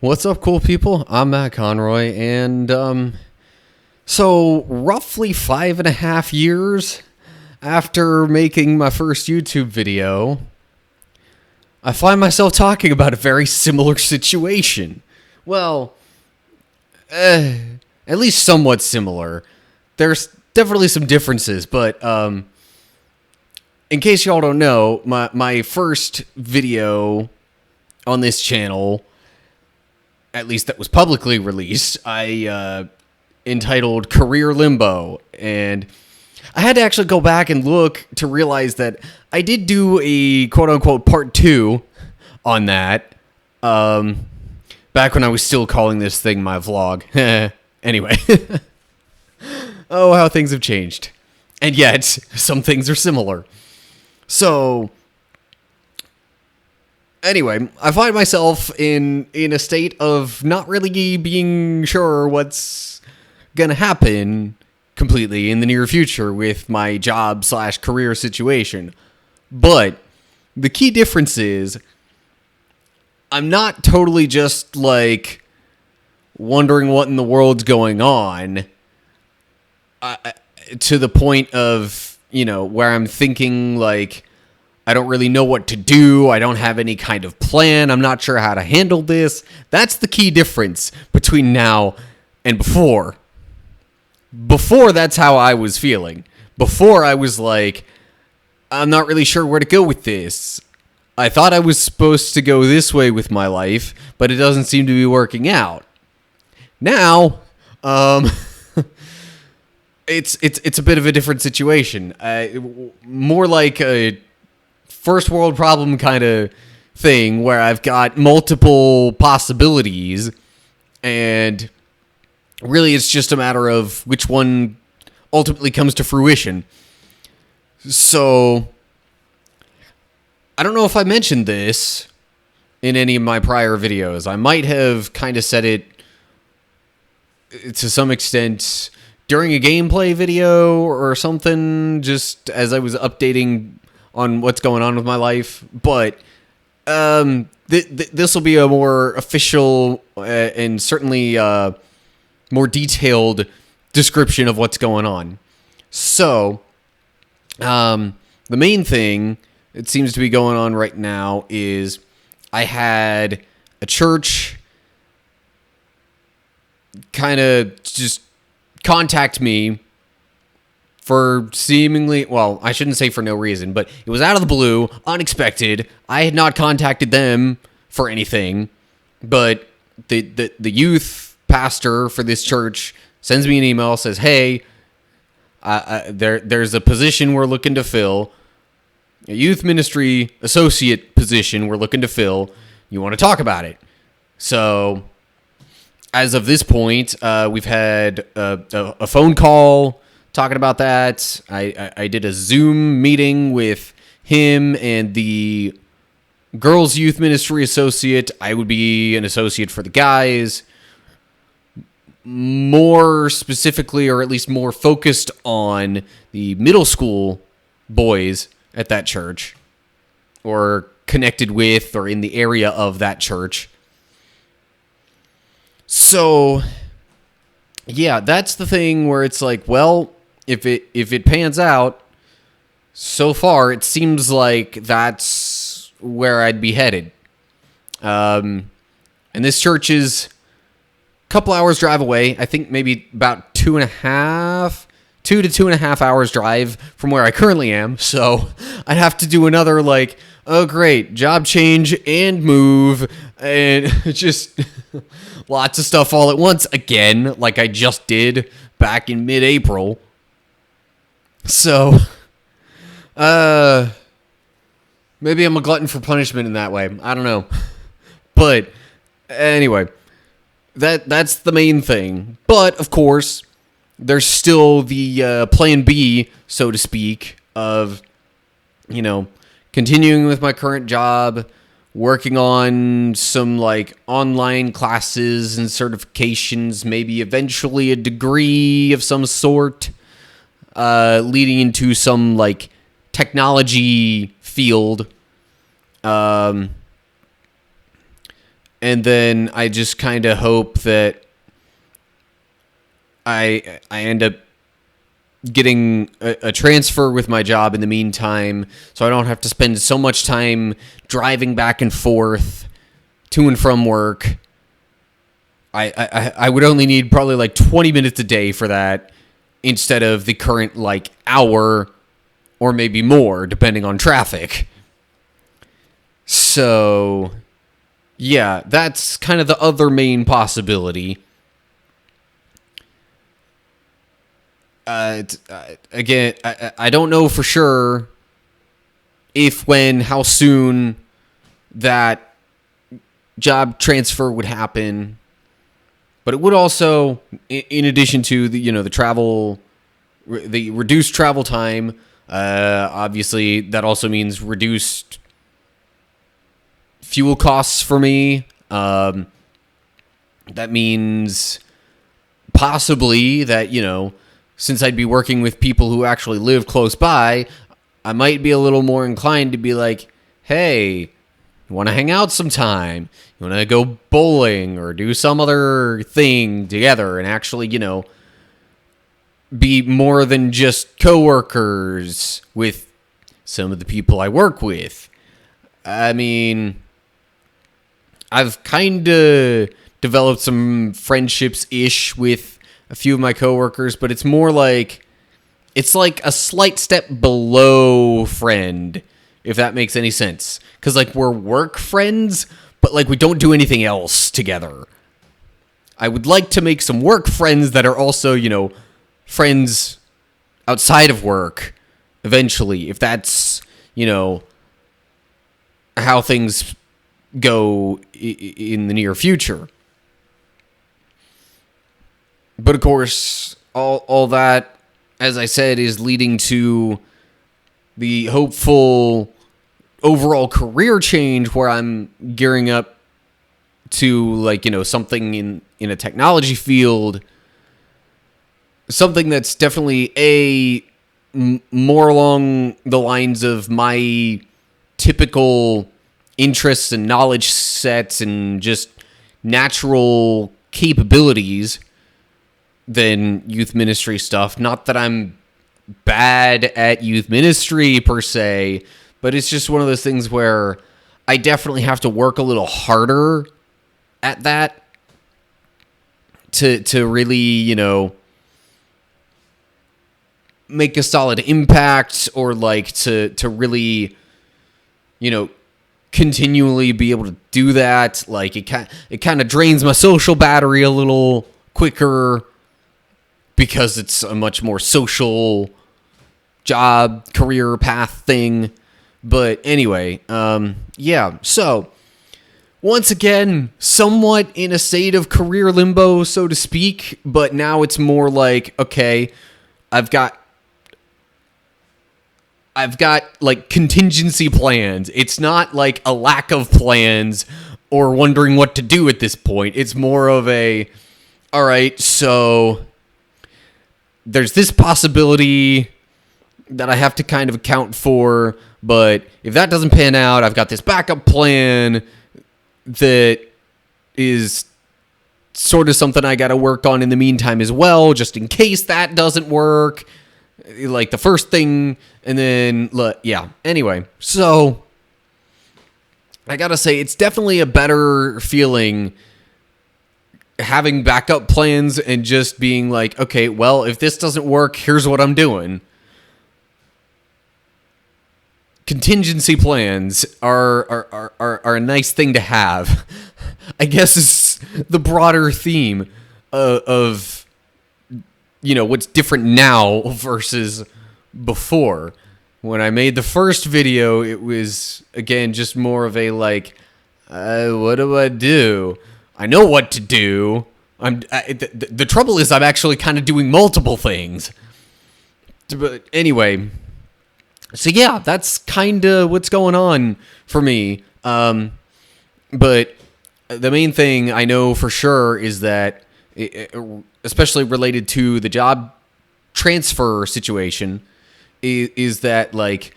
What's up, cool people? I'm Matt Conroy, and so roughly 5.5 years after making my first YouTube video, I find myself talking about a very similar situation. Well, at least somewhat similar. There's definitely some differences, but in case y'all don't know, my first video on this channel, at least that was publicly released, I entitled Career Limbo, and I had to actually go back and look to realize that I did do a quote-unquote part 2 on that, back when I was still calling this thing my vlog. Anyway. Oh, how things have changed. And yet, some things are similar. So, anyway, I find myself in a state of not really being sure what's gonna happen completely in the near future with my job/career situation. But the key difference is I'm not totally just like wondering what in the world's going on, to the point of, where I'm thinking like, I don't really know what to do. I don't have any kind of plan. I'm not sure how to handle this. That's the key difference between now and before. Before, that's how I was feeling. Before, I was like, I'm not really sure where to go with this. I thought I was supposed to go this way with my life, but it doesn't seem to be working out. Now, it's a bit of a different situation. More like a first world problem kind of thing where I've got multiple possibilities, and really it's just a matter of which one ultimately comes to fruition. So, I don't know if I mentioned this in any of my prior videos. I might have kind of said it to some extent during a gameplay video or something, just as I was updating on what's going on with my life. But this will be a more official and certainly more detailed description of what's going on. So, the main thing that seems to be going on right now is I had a church kind of just contact me for seemingly, well, I shouldn't say for no reason, but it was out of the blue, unexpected. I had not contacted them for anything, but the youth pastor for this church sends me an email, says, hey, there's a position we're looking to fill, a youth ministry associate position we're looking to fill. You want to talk about it? So, as of this point, we've had a phone call talking about that. I did a Zoom meeting with him and the girls' youth ministry associate. I would be an associate for the guys. More specifically, or at least more focused on the middle school boys at that church, or connected with, or in the area of that church. So, yeah, that's the thing where it's like, well, if it pans out, so far it seems like that's where I'd be headed. And this church is a couple hours drive away. I think maybe about 2 to 2.5 hours drive from where I currently am. So I'd have to do another like, oh great, job change and move and just lots of stuff all at once again, like I just did back in mid-April. So, maybe I'm a glutton for punishment in that way. I don't know. But anyway, that's the main thing. But of course, there's still the plan B, so to speak, of, continuing with my current job, working on some like online classes and certifications, maybe eventually a degree of some sort, leading into some like technology field. and then I just kind of hope that I end up getting a transfer with my job in the meantime, so I don't have to spend so much time driving back and forth to and from work. I would only need probably like 20 minutes a day for that instead of the current like hour or maybe more depending on traffic. So yeah, that's kind of the other main possibility. Again, I don't know for sure if, when, how soon that job transfer would happen. But it would also, in addition to the the travel, the reduced travel time, obviously that also means reduced fuel costs for me. That means possibly that, since I'd be working with people who actually live close by, I might be a little more inclined to be like, hey, you want to hang out sometime? You want to go bowling or do some other thing together and actually, be more than just coworkers with some of the people I work with. I mean, I've kind of developed some friendships-ish with a few of my coworkers, but it's more like, it's like a slight step below friend, if that makes any sense. Because, like, we're work friends, but, like, we don't do anything else together. I would like to make some work friends that are also, friends outside of work eventually, if that's, how things go in the near future. But, of course, all that, as I said, is leading to the hopeful overall career change where I'm gearing up to, like, something in a technology field, something that's definitely more along the lines of my typical interests and knowledge sets and just natural capabilities than youth ministry stuff. Not that I'm bad at youth ministry per se, but it's just one of those things where I definitely have to work a little harder at that to really, make a solid impact, or like to really, continually be able to do that. Like it kind of drains my social battery a little quicker because it's a much more social job, career path thing. But anyway, yeah, so once again, somewhat in a state of career limbo, so to speak, but now it's more like, okay, I've got like contingency plans. It's not like a lack of plans or wondering what to do at this point. It's more of a, all right, so there's this possibility that I have to kind of account for, but if that doesn't pan out, I've got this backup plan that is sort of something I got to work on in the meantime as well, just in case that doesn't work. Like the first thing, and then, yeah. Anyway, so I gotta say, it's definitely a better feeling having backup plans and just being like, okay, well, if this doesn't work, here's what I'm doing. Contingency plans are a nice thing to have. I guess is the broader theme of what's different now versus before. When I made the first video, it was, again, just more of a like, what do I do? I know what to do. The trouble is I'm actually kind of doing multiple things. But anyway, so yeah, that's kind of what's going on for me. But the main thing I know for sure is that, especially related to the job transfer situation, is that, like,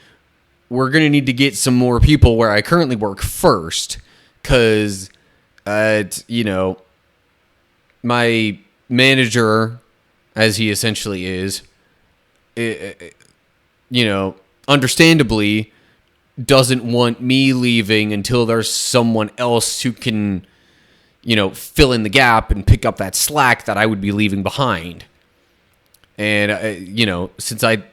we're going to need to get some more people where I currently work first, because You know, my manager, as he essentially is, you know, understandably doesn't want me leaving until there's someone else who can, you know, fill in the gap and pick up that slack that I would be leaving behind. And, you know, since I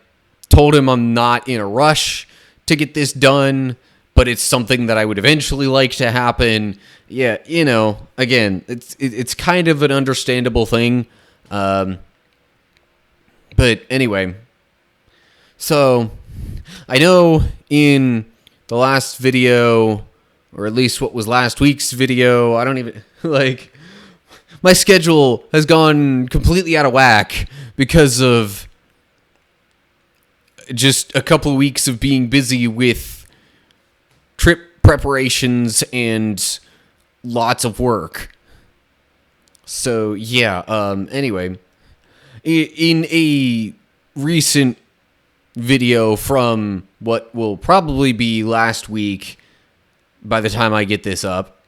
told him I'm not in a rush to get this done, but it's something that I would eventually like to happen. Yeah, you know, again, it's kind of an understandable thing. But anyway, so I know in the last video, or at least what was last week's video, I don't even, like, my schedule has gone completely out of whack because of just a couple of weeks of being busy with trip preparations and lots of work. So, yeah, anyway, in a recent video from what will probably be last week by the time I get this up,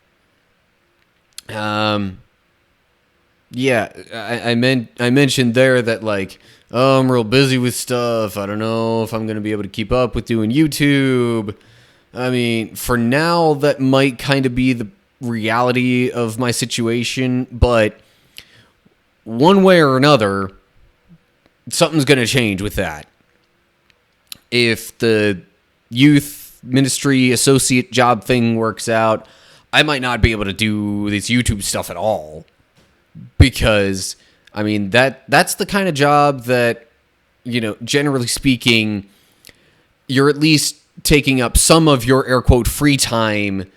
yeah, I mentioned there that, like, oh, I'm real busy with stuff. I don't know if I'm going to be able to keep up with doing YouTube. I mean, for now, that might kind of be the reality of my situation, but one way or another, something's going to change with that. If the youth ministry associate job thing works out, I might not be able to do this YouTube stuff at all. Because, I mean, that's the kind of job that, you know, generally speaking, you're at least taking up some of your air quote free time,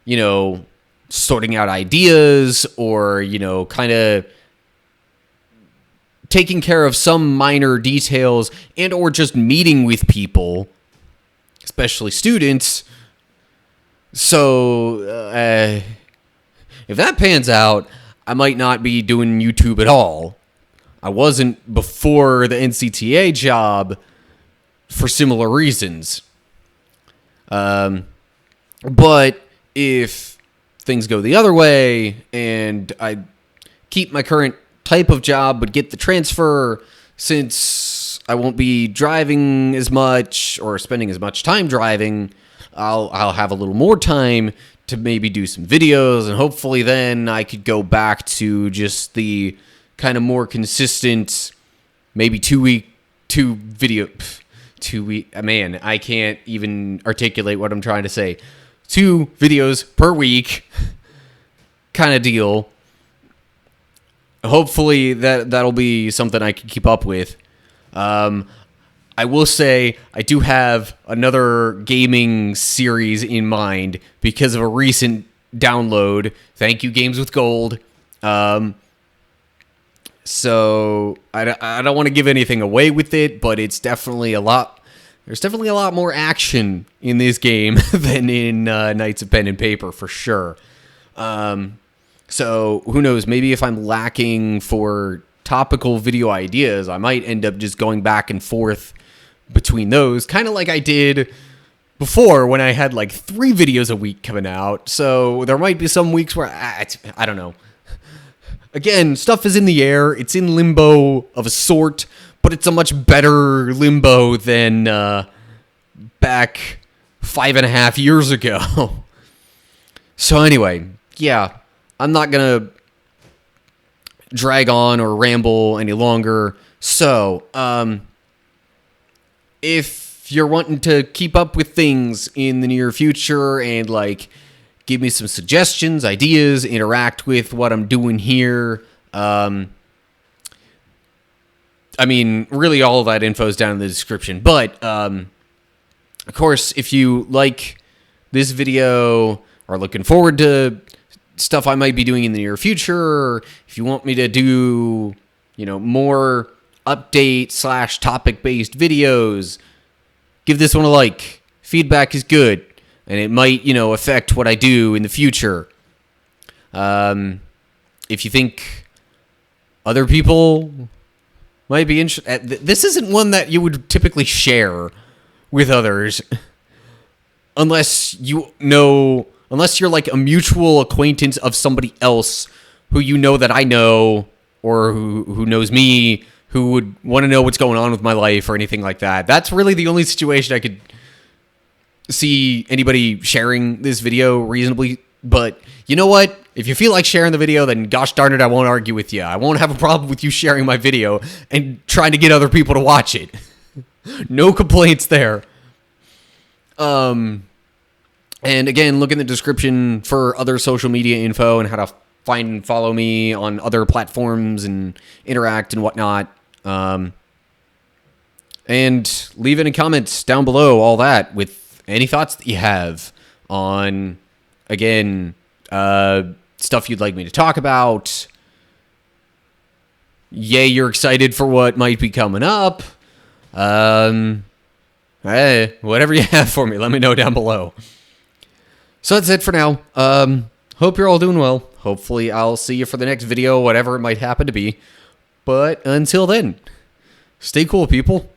you know, sorting out ideas or, you know, kind of taking care of some minor details and or just meeting with people, especially students. So, if that pans out, I might not be doing YouTube at all. I wasn't before the NCTA job for similar reasons. But if things go the other way and I keep my current type of job but get the transfer, since I won't be driving as much or spending as much time driving, I'll have a little more time to maybe do some videos, and hopefully then I could go back to just the kind of more consistent, maybe 2 week man, I can't even articulate what I'm trying to say. 2 videos per week kind of deal. Hopefully that'll be something I can keep up with. I will say I do have another gaming series in mind because of a recent download. Thank you, Games with Gold. So I don't want to give anything away with it, but it's definitely there's definitely a lot more action in this game than in Knights of Pen and Paper, for sure. So who knows, maybe if I'm lacking for topical video ideas, I might end up just going back and forth between those, kind of like I did before when I had like 3 videos a week coming out. So there might be some weeks where I don't know. Again, stuff is in the air. It's in limbo of a sort, but it's a much better limbo than back 5.5 years ago. So anyway, yeah, I'm not going to drag on or ramble any longer. So, if you're wanting to keep up with things in the near future and, like, give me some suggestions, ideas, interact with what I'm doing here, I mean, really all of that info is down in the description. But, of course, if you like this video or looking forward to stuff I might be doing in the near future, or if you want me to do, you know, more update/topic-based videos, give this one a like. Feedback is good, and it might, you know, affect what I do in the future. If you think other people might be interested, this isn't one that you would typically share with others, unless you know unless you're like a mutual acquaintance of somebody else who you know that I know, or who knows me, who would want to know what's going on with my life or anything like that. That's really the only situation I could see anybody sharing this video reasonably. But you know what? If you feel like sharing the video, then gosh darn it, I won't argue with you. I won't have a problem with you sharing my video and trying to get other people to watch it. No complaints there. And again, look in the description for other social media info and how to find and follow me on other platforms and interact and whatnot. And leave any comments down below, all that, with any thoughts that you have on, again, stuff you'd like me to talk about. Yay, you're excited for what might be coming up. Hey, whatever you have for me, let me know down below. So that's it for now. Hope you're all doing well. Hopefully I'll see you for the next video, whatever it might happen to be. But until then, stay cool, people.